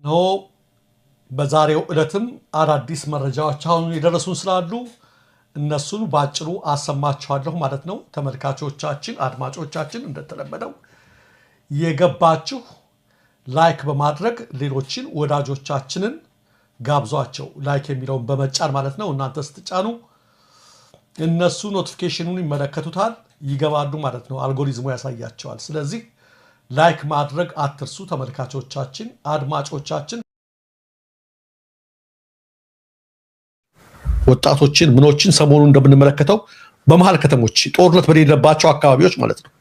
ነው በዛሬው ዕለትም አዳዲስ መረጃዎች አሁን የደረሱን ስላሉ እነሱን ባጭሩ አሰማችኋለሁ ማለት ነው። ተመልካቾቻችን፣ አድማጮቻችን እንደተለመደው የገባችሁ ላይክ በማድረግ ሌሎችን ወዳጆቻችንን ጋብዟቸው። ላይክ የሚለውን በመጫን ማለት ነው። እናንተ ስትጫኑ እነሱ ኖቲፊኬሽኑን ይመለከቱታል፣ ይገባሉ ማለት ነው። አልጎሪዝሙ ያሳያቸዋል። ስለዚህ ላይክ ማድረግ አትርሱ ተመልካቾቻችን፣ አድማጮቻችን። ወጣቶችን ምኖችን ሰሞኑን እንደምንመለከተው በመሃል ከተሞች ጦርነት በሌለባቸው አካባቢዎች ማለት ነው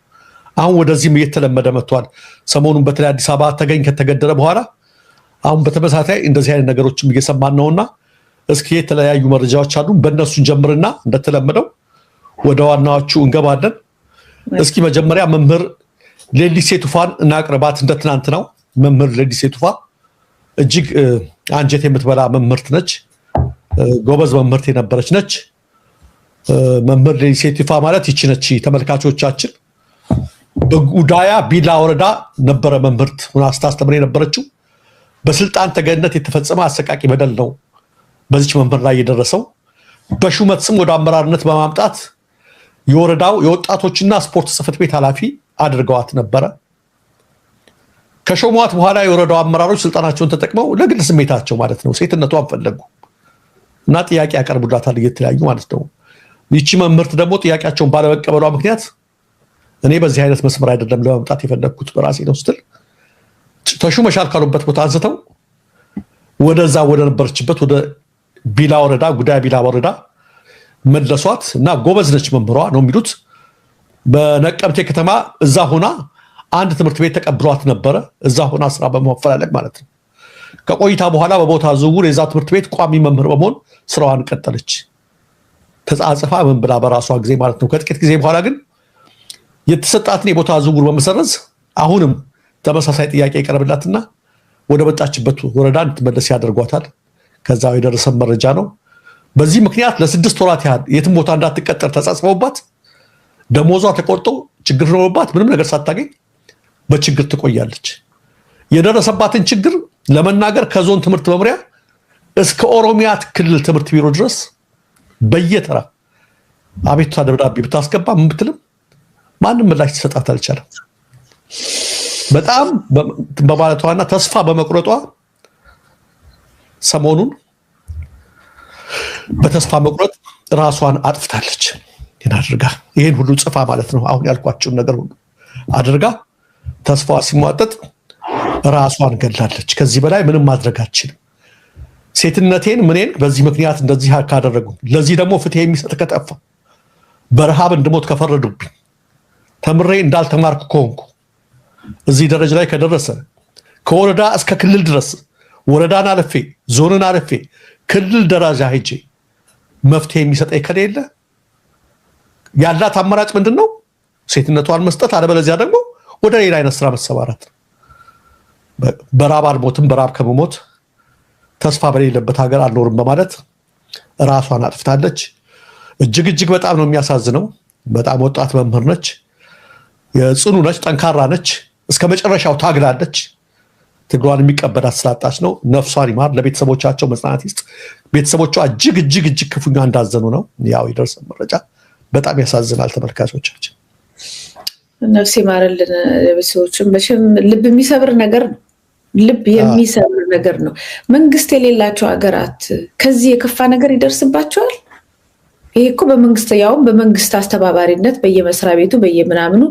አሁን ወደዚህም እየተለመደ መጥቷል። ሰሞኑን በተለይ አዲስ አበባ ተገኝ ከተገደለ በኋላ አሁን በተመሳሳይ እንደዚህ አይነት ነገሮችም እየሰማን ነውና እስኪ የተለያዩ መረጃዎች አሉ። በእነሱን ጀምርና እንደተለመደው ወደ ዋናዎቹ እንገባለን። እስኪ መጀመሪያ መምህር ሌሊሴ ቱፋን እናቅርባት። እንደትናንት ነው መምህር ሌሊሴ ቱፋ እጅግ አንጀት የምትበላ መምህርት ነች። ጎበዝ መምህርት የነበረች ነች። መምህር ሌሊሴ ቱፋ ማለት ይቺ ነች። ተመልካቾቻችን በጉዳያ ቢላ ወረዳ ነበረ መምህርት ሆና ስታስተምር የነበረችው። በስልጣን ተገነት የተፈጸመ አሰቃቂ በደል ነው በዚች መምህር ላይ የደረሰው። በሹመት ስም ወደ አመራርነት በማምጣት የወረዳው የወጣቶችና ስፖርት ጽሕፈት ቤት ኃላፊ አድርገዋት ነበረ። ከሾሟት በኋላ የወረዳው አመራሮች ስልጣናቸውን ተጠቅመው ለግል ስሜታቸው ማለት ነው ሴትነቷን ፈለጉ እና ጥያቄ ያቀርቡላታል እየተለያዩ ማለት ነው። ይቺ መምህርት ደግሞ ጥያቄያቸውን ባለመቀበሏ ምክንያት እኔ በዚህ አይነት መስመር አይደለም ለመምጣት የፈለግኩት በራሴ ነው ስትል ተሹመሻል ካሉበት ቦታ አንስተው ወደዛ ወደ ነበረችበት ወደ ቢላ ወረዳ ጉዳይ ቢላ ወረዳ መለሷት እና ጎበዝ ነች መምህሯ ነው የሚሉት። በነቀምቴ ከተማ እዛ ሆና አንድ ትምህርት ቤት ተቀብሏት ነበረ። እዛ ሆና ስራ በመፈላለግ ማለት ነው። ከቆይታ በኋላ በቦታ ዝውውር የዛ ትምህርት ቤት ቋሚ መምህር በመሆን ስራዋን ቀጠለች። ተጻጽፋ ምን ብላ በራሷ ጊዜ ማለት ነው። ከጥቂት ጊዜ በኋላ ግን የተሰጣትን የቦታ ዝውውር በመሰረዝ አሁንም ተመሳሳይ ጥያቄ ይቀርብላትና ወደ መጣችበት ወረዳ እንድትመለስ ያደርጓታል። ከዛው የደረሰ መረጃ ነው። በዚህ ምክንያት ለ6 ወራት ያህል የትም ቦታ እንዳትቀጠር ተጻጽፈውባት ደሞዟ ተቆርጦ ችግር ሆኖባት ምንም ነገር ሳታገኝ በችግር ትቆያለች። የደረሰባትን ችግር ለመናገር ከዞን ትምህርት መምሪያ እስከ ኦሮሚያ ክልል ትምህርት ቢሮ ድረስ በየተራ አቤቱታ ደብዳቤ ብታስገባ ምን ብትልም ማንም ምላሽ ሊሰጣት አልቻለም። በጣም በማለቷና ተስፋ በመቁረጧ ሰሞኑን በተስፋ መቁረጥ ራሷን አጥፍታለች። ይሄን ሁሉ ጽፋ ማለት ነው አሁን ያልኳቸውን ነገር ሁሉ አድርጋ ተስፋዋ ሲሟጠጥ ራሷን ገላለች። ከዚህ በላይ ምንም ማድረግ አልችልም። ሴትነቴን ምኔን በዚህ ምክንያት እንደዚህ ካደረጉ ለዚህ ደግሞ ፍትህ የሚሰጥ ከጠፋ በረሃብ እንድሞት ከፈረዱብኝ ተምሬ እንዳልተማርኩ ከሆንኩ እዚህ ደረጃ ላይ ከደረሰ ከወረዳ እስከ ክልል ድረስ ወረዳን አለፌ ዞንን አለፌ ክልል ደረጃ ሄጄ መፍትሄ የሚሰጠኝ ከሌለ ያላት አማራጭ ምንድነው? ሴትነቷን መስጠት፣ አለበለዚያ ደግሞ ወደ ሌላ አይነት ስራ መሰማራት። በራብ አልሞትም፣ በራብ ከመሞት ተስፋ በሌለበት ሀገር አልኖርም በማለት ራሷን አጥፍታለች። እጅግ በጣም ነው የሚያሳዝነው። በጣም ወጣት መምህር ነች። የጽኑ ነች፣ ጠንካራ ነች። እስከ መጨረሻው ታግላለች። ትግሏን የሚቀበላት ስላጣች ነው። ነፍሷን ይማር፣ ለቤተሰቦቻቸው መጽናናት ይስጥ። ቤተሰቦቿ እጅግ ክፉኛ እንዳዘኑ ነው ያው የደረሰ መረጃ። በጣም ያሳዝናል ተመልካቾቻችን። ነፍስ ይማርልን። ቤተሰቦችም በሽም ልብ የሚሰብር ነገር ነው። ልብ የሚሰብር ነገር ነው። መንግስት የሌላቸው ሀገራት ከዚህ የከፋ ነገር ይደርስባቸዋል። ይሄ እኮ በመንግስት አስተባባሪነት በየመስሪያ ቤቱ በየምናምኑ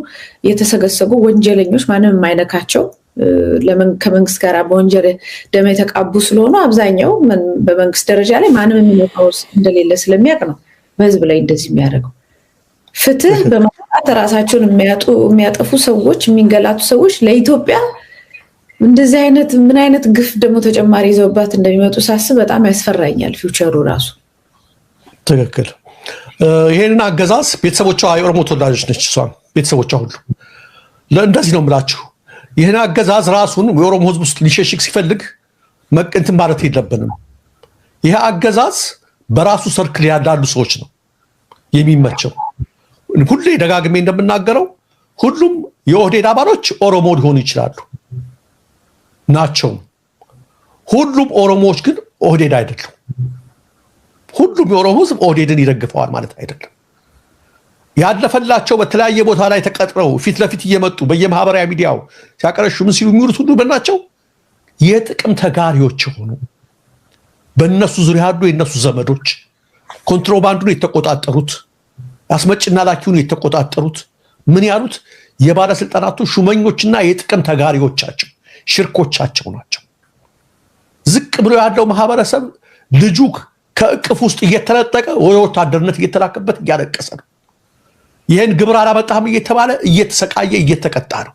የተሰገሰጉ ወንጀለኞች ማንም የማይነካቸው ከመንግስት ጋር በወንጀል ደም የተቃቡ ስለሆኑ አብዛኛው በመንግስት ደረጃ ላይ ማንም የሚነካው እንደሌለ ስለሚያውቅ ነው በህዝብ ላይ እንደዚህ የሚያደርገው። ፍትህ በማጣት ራሳቸውን የሚያጠፉ ሰዎች፣ የሚንገላቱ ሰዎች ለኢትዮጵያ እንደዚህ አይነት ምን አይነት ግፍ ደግሞ ተጨማሪ ይዘውባት እንደሚመጡ ሳስብ በጣም ያስፈራኛል ፊውቸሩ ራሱ። ትክክል። ይሄንን አገዛዝ ቤተሰቦቿ የኦሮሞ ተወላጆች ነች። እሷም ቤተሰቦቿ ሁሉ እንደዚህ ነው የምላችሁ። ይህን አገዛዝ ራሱን የኦሮሞ ህዝብ ውስጥ ሊሸሽግ ሲፈልግ መቅንትን ማለት የለብንም። ይህ አገዛዝ በራሱ ሰርክል ያላሉ ሰዎች ነው የሚመቸው። ሁሌ ደጋግሜ እንደምናገረው ሁሉም የኦህዴድ አባሎች ኦሮሞ ሊሆኑ ይችላሉ ናቸው። ሁሉም ኦሮሞዎች ግን ኦህዴድ አይደሉም። ሁሉም የኦሮሞ ህዝብ ኦህዴድን ይደግፈዋል ማለት አይደለም። ያለፈላቸው በተለያየ ቦታ ላይ ተቀጥረው ፊት ለፊት እየመጡ በየማህበራዊ ሚዲያው ሲያቀረሹ ምን ሲሉ የሚሉት ሁሉ በእናቸው የጥቅም ተጋሪዎች ሆኑ። በእነሱ ዙሪያ ያሉ የእነሱ ዘመዶች ኮንትሮባንዱን የተቆጣጠሩት አስመጭና ላኪውን የተቆጣጠሩት ምን ያሉት የባለስልጣናቱ ሹመኞችና የጥቅም ተጋሪዎቻቸው ሽርኮቻቸው ናቸው። ዝቅ ብሎ ያለው ማህበረሰብ ልጁ ከእቅፍ ውስጥ እየተነጠቀ ወደ ወታደርነት እየተላከበት እያለቀሰ ነው። ይህን ግብር አላመጣህም እየተባለ እየተሰቃየ እየተቀጣ ነው።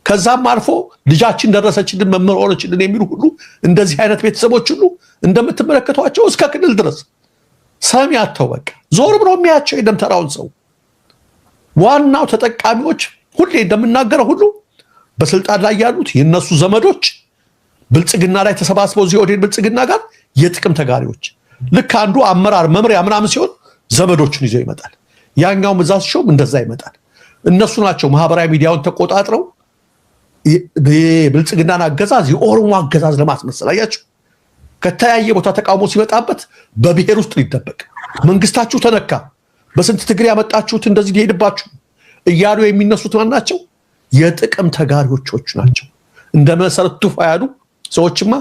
ከዛም አልፎ ልጃችን ደረሰችልን መምህር ሆነችልን የሚሉ ሁሉ እንደዚህ አይነት ቤተሰቦች ሁሉ እንደምትመለከቷቸው እስከ ክልል ድረስ ሰሚ አጥተው በቃ ዞር ብሎ የሚያቸው የለም ተራውን ሰው። ዋናው ተጠቃሚዎች ሁሌ እንደምናገረው ሁሉ በስልጣን ላይ ያሉት የነሱ ዘመዶች ብልጽግና ላይ ተሰባስበው እዚህ ኦህዴድ ብልጽግና ጋር የጥቅም ተጋሪዎች። ልክ አንዱ አመራር መምሪያ ምናምን ሲሆን ዘመዶቹን ይዘው ይመጣል። ያኛው ምዛዝ ሾም እንደዛ ይመጣል። እነሱ ናቸው ማህበራዊ ሚዲያውን ተቆጣጥረው ብልጽግናን አገዛዝ የኦሮሞ አገዛዝ ለማስመሰል አያችሁ። ከተለያየ ቦታ ተቃውሞ ሲመጣበት በብሔር ውስጥ ሊደበቅ መንግስታችሁ ተነካ፣ በስንት ትግሬ ያመጣችሁት እንደዚህ ሊሄድባችሁ እያሉ የሚነሱት ማን ናቸው? የጥቅም ተጋሪዎቹ ናቸው። እንደ መሰረት ቱፋ ያሉ ሰዎችማ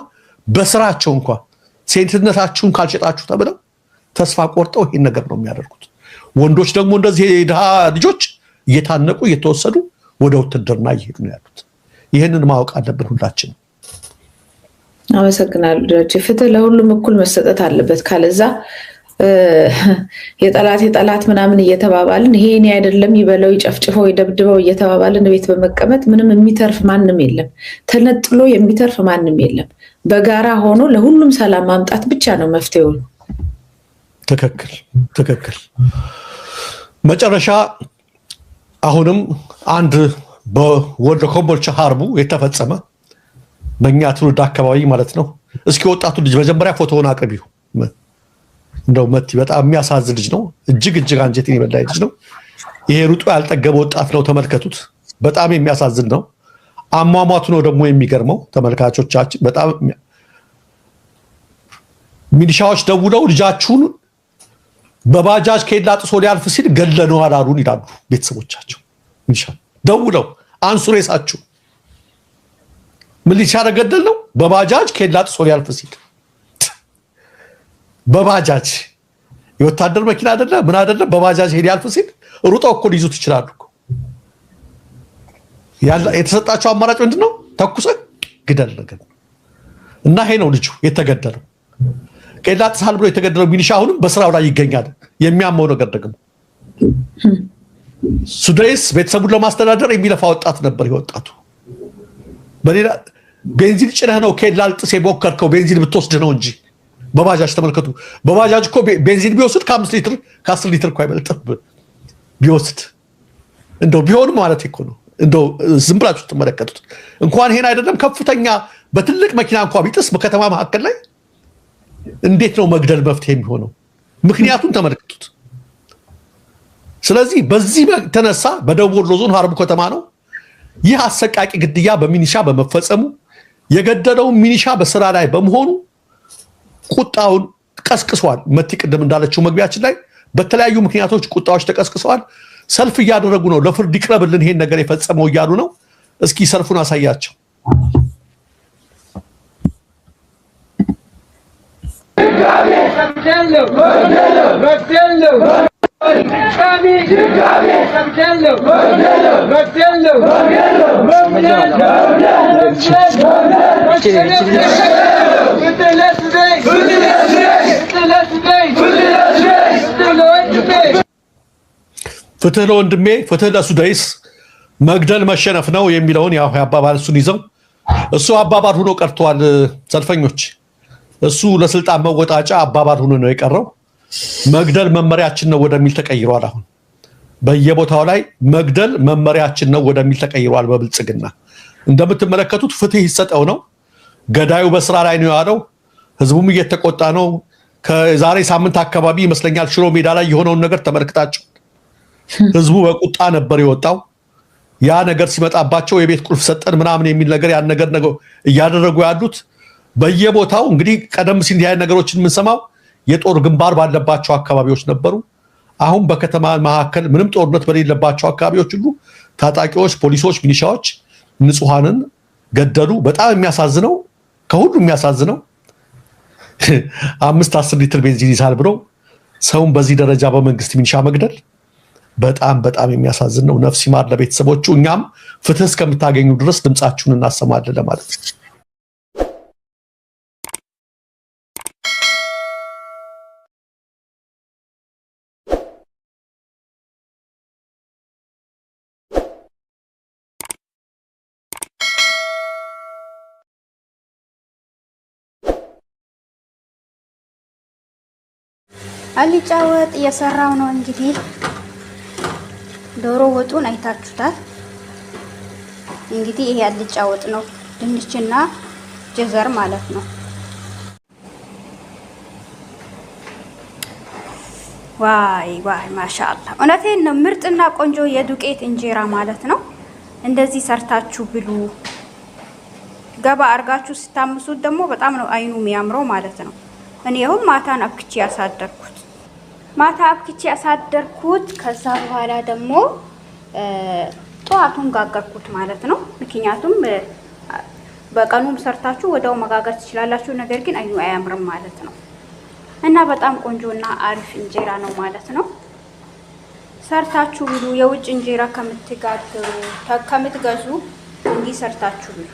በስራቸው እንኳን ሴትነታችሁን ካልሸጣችሁ ተብለው ተስፋ ቆርጠው ይሄን ነገር ነው የሚያደርጉት። ወንዶች ደግሞ እንደዚህ የድሃ ልጆች እየታነቁ እየተወሰዱ ወደ ውትድርና እየሄዱ ነው ያሉት። ይህንን ማወቅ አለብን ሁላችን። አመሰግናለሁ። ፍትህ ለሁሉም እኩል መሰጠት አለበት። ካለዛ የጠላት ምናምን እየተባባልን ይሄ እኔ አይደለም ይበለው ይጨፍጭፈው ይደብድበው እየተባባልን ቤት በመቀመጥ ምንም የሚተርፍ ማንም የለም። ተነጥሎ የሚተርፍ ማንም የለም። በጋራ ሆኖ ለሁሉም ሰላም ማምጣት ብቻ ነው መፍትሄው። ትክክል። መጨረሻ አሁንም አንድ በወልደ ኮምቦልቻ ሀርቡ የተፈጸመ በእኛ ትውልድ አካባቢ ማለት ነው። እስኪ ወጣቱ ልጅ መጀመሪያ ፎቶውን አቅርቢው። እንደው መቲ በጣም የሚያሳዝን ልጅ ነው። እጅግ አንጀትን የበላ ልጅ ነው። ይሄ ሩጦ ያልጠገበ ወጣት ነው። ተመልከቱት። በጣም የሚያሳዝን ነው። አሟሟቱ ነው ደግሞ የሚገርመው ተመልካቾቻችን። በጣም ሚሊሻዎች ደውለው ልጃችሁን በባጃጅ ከሌላ ጥሶ ሊያልፍ ሲል ገለነዋል አሉን ይላሉ ቤተሰቦቻቸው። ሚሊሻ ደውለው አንሱ ሬሳችሁ ሚሊሻ ገደል ነው በባጃጅ ከሌላ ጥሶ ሊያልፍ ሲል በባጃጅ የወታደር መኪና አይደለ ምን አይደለ በባጃጅ ሄድ ያልፍ ሲል ሩጠው እኮ ሊይዙት ይችላሉ። የተሰጣቸው አማራጭ ምንድነው? ተኩሰ ግደል ነገር እና ይሄ ነው ልጁ የተገደለው። ከሌላ ጥሳል ብሎ የተገደለው ሚሊሻ አሁንም በስራው ላይ ይገኛል። የሚያመው ነገር ደግሞ ሱዳይስ ቤተሰቡን ለማስተዳደር የሚለፋ ወጣት ነበር። ይወጣቱ በሌላ ቤንዚን ጭነህ ነው ከሌላ ጥሴ ሞከርከው ቤንዚን ብትወስድ ነው እንጂ በባጃጅ ተመልከቱ። በባጃጅ እኮ ቤንዚን ቢወስድ ከ5 ሊትር ከ10 ሊትር እኮ አይበልጥም ቢወስድ። እንደው ቢሆን ማለት እኮ ነው። እንደው ዝም ብላችሁ ተመለከቱት። እንኳን ይሄን አይደለም ከፍተኛ በትልቅ መኪና እንኳን ቢጥስ በከተማ መካከል ላይ እንዴት ነው መግደል መፍትሄ የሚሆነው? ምክንያቱም ተመለከቱት። ስለዚህ በዚህ ተነሳ በደቡብ ወሎ ዞን ሀርቡ ከተማ ነው ይህ አሰቃቂ ግድያ በሚኒሻ በመፈጸሙ የገደለው ሚኒሻ በስራ ላይ በመሆኑ ቁጣውን ቀስቅሷል። መቲ ቅድም እንዳለችው መግቢያችን ላይ በተለያዩ ምክንያቶች ቁጣዎች ተቀስቅሰዋል። ሰልፍ እያደረጉ ነው። ለፍርድ ይቅረብልን ይሄን ነገር የፈጸመው እያሉ ነው። እስኪ ሰልፉን አሳያቸው። ፍትህ ለወንድሜ ፍትህ ለሱዳይስ መግደል መሸነፍ ነው የሚለውን ያው አባባል እሱን ይዘው እሱ አባባል ሆኖ ቀርቷል። ሰልፈኞች እሱ ለስልጣን መወጣጫ አባባል ሆኖ ነው የቀረው። መግደል መመሪያችን ነው ወደሚል ተቀይሯል። አሁን በየቦታው ላይ መግደል መመሪያችን ነው ወደሚል ተቀይሯል። በብልጽግና እንደምትመለከቱት ፍትህ ይሰጠው ነው። ገዳዩ በስራ ላይ ነው ያለው። ህዝቡም እየተቆጣ ነው። ከዛሬ ሳምንት አካባቢ ይመስለኛል ሽሮ ሜዳ ላይ የሆነውን ነገር ተመልክታችሁ ህዝቡ በቁጣ ነበር የወጣው። ያ ነገር ሲመጣባቸው የቤት ቁልፍ ሰጠን ምናምን የሚል ነገር ያን ነገር እያደረጉ ያሉት በየቦታው እንግዲህ ቀደም ሲል እንዲህ አይነት ነገሮችን የምንሰማው የጦር ግንባር ባለባቸው አካባቢዎች ነበሩ። አሁን በከተማ መካከል ምንም ጦርነት በሌለባቸው አካባቢዎች ሁሉ ታጣቂዎች፣ ፖሊሶች፣ ሚሊሻዎች ንጹሃንን ገደሉ። በጣም የሚያሳዝነው ከሁሉ የሚያሳዝነው 5-10 ሊትር ቤንዚን ይዛል ብሎ ሰውን በዚህ ደረጃ በመንግስት ሚሊሻ መግደል በጣም በጣም የሚያሳዝን ነው። ነፍስ ይማር ለቤተሰቦቹ። እኛም ፍትህ እስከምታገኙ ድረስ ድምጻችሁን እናሰማለን ለማለት ነው። አልጫ ወጥ እየሰራው ነው። እንግዲህ ዶሮ ወጡን አይታችሁታል። እንግዲህ ይሄ አልጫ ወጥ ነው፣ ድንችና ጀዘር ማለት ነው። ዋይ ዋይ ማሻአላ፣ እውነቴን ነው። ምርጥና ቆንጆ የዱቄት እንጀራ ማለት ነው። እንደዚህ ሰርታችሁ ብሉ። ገባ አርጋችሁ ስታምሱት ደግሞ በጣም ነው አይኑ የሚያምረው ማለት ነው። እኔ አሁን ማታን አብክቼ ያሳደርኩት ከዛ በኋላ ደግሞ ጠዋቱን ጋገርኩት ማለት ነው። ምክንያቱም በቀኑም ሰርታችሁ ወዲያው መጋገር ትችላላችሁ። ነገር ግን አይኑ አያምርም ማለት ነው። እና በጣም ቆንጆና አሪፍ እንጀራ ነው ማለት ነው። ሰርታችሁ ብሉ። የውጭ እንጀራ ከምትገዙ እንዲህ ሰርታችሁ ብሉ።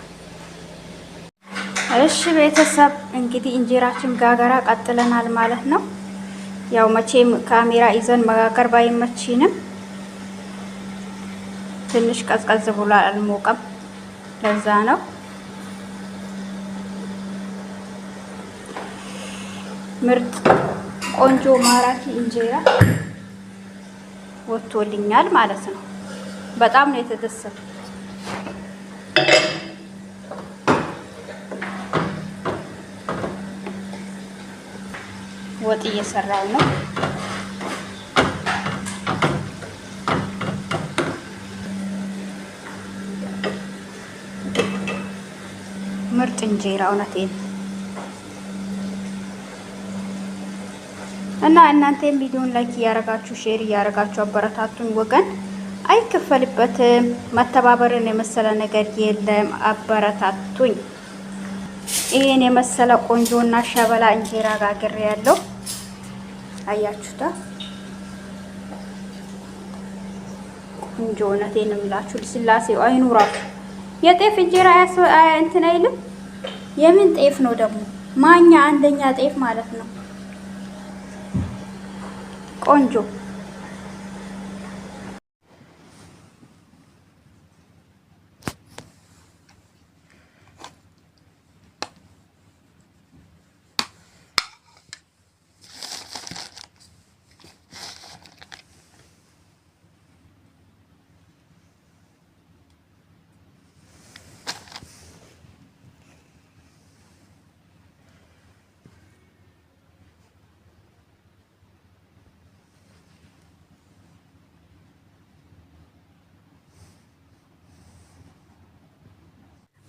እሺ ቤተሰብ እንግዲህ እንጀራችን ጋገራ ቀጥለናል ማለት ነው። ያው መቼም ካሜራ ይዘን መጋገር ባይመችንም ትንሽ ቀዝቀዝ ብሏል፣ አልሞቀም። ለዛ ነው ምርጥ ቆንጆ ማራኪ እንጀራ ወጥቶልኛል ማለት ነው። በጣም ነው የተደሰተው። ወጥ እየሰራው ነው። ምርጥ እንጀራ እውነቴን። እና እናንተም ቪዲዮን ላይክ እያረጋችሁ ሼር እያረጋችሁ አበረታቱኝ ወገን። አይከፈልበትም። መተባበርን የመሰለ ነገር የለም። አበረታቱኝ። ይሄን የመሰለ ቆንጆና ሸበላ እንጀራ ጋግሬ ያለው አያችሁታ። ቆንጆ እውነቴን ነው የምላችሁ። ልስላሴው አይኑ ራሱ የጤፍ እንጀራ እንትን አይልም። የምን ጤፍ ነው ደግሞ? ማኛ አንደኛ ጤፍ ማለት ነው። ቆንጆ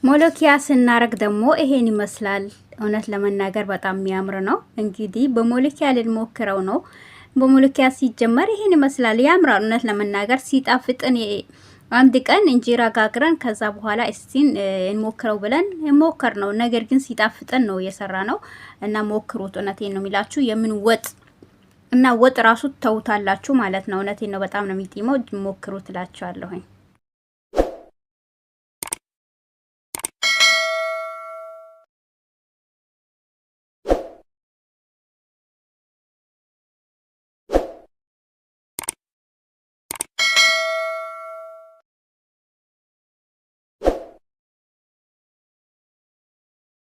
ሞሎኪያ ስናረግ ደግሞ ይሄን ይመስላል። እውነት ለመናገር በጣም የሚያምር ነው። እንግዲህ በሞሎኪያ ልንሞክረው ነው። በሞሎኪያ ሲጀመር ይሄን ይመስላል፣ ያምራል። እውነት ለመናገር ሲጣፍጥን አንድ ቀን እንጀራ ጋግረን ከዛ በኋላ እስቲን እንሞክረው ብለን ሞከር ነው። ነገር ግን ሲጣፍጥን ነው የሰራ ነው እና ሞክሩት። እውነቴን ነው የሚላችሁ። የምን ወጥ እና ወጥ ራሱ ተውታላችሁ ማለት ነው። እውነቴን ነው። በጣም ነው የሚጥመው። ሞክሩት እላችኋለሁኝ።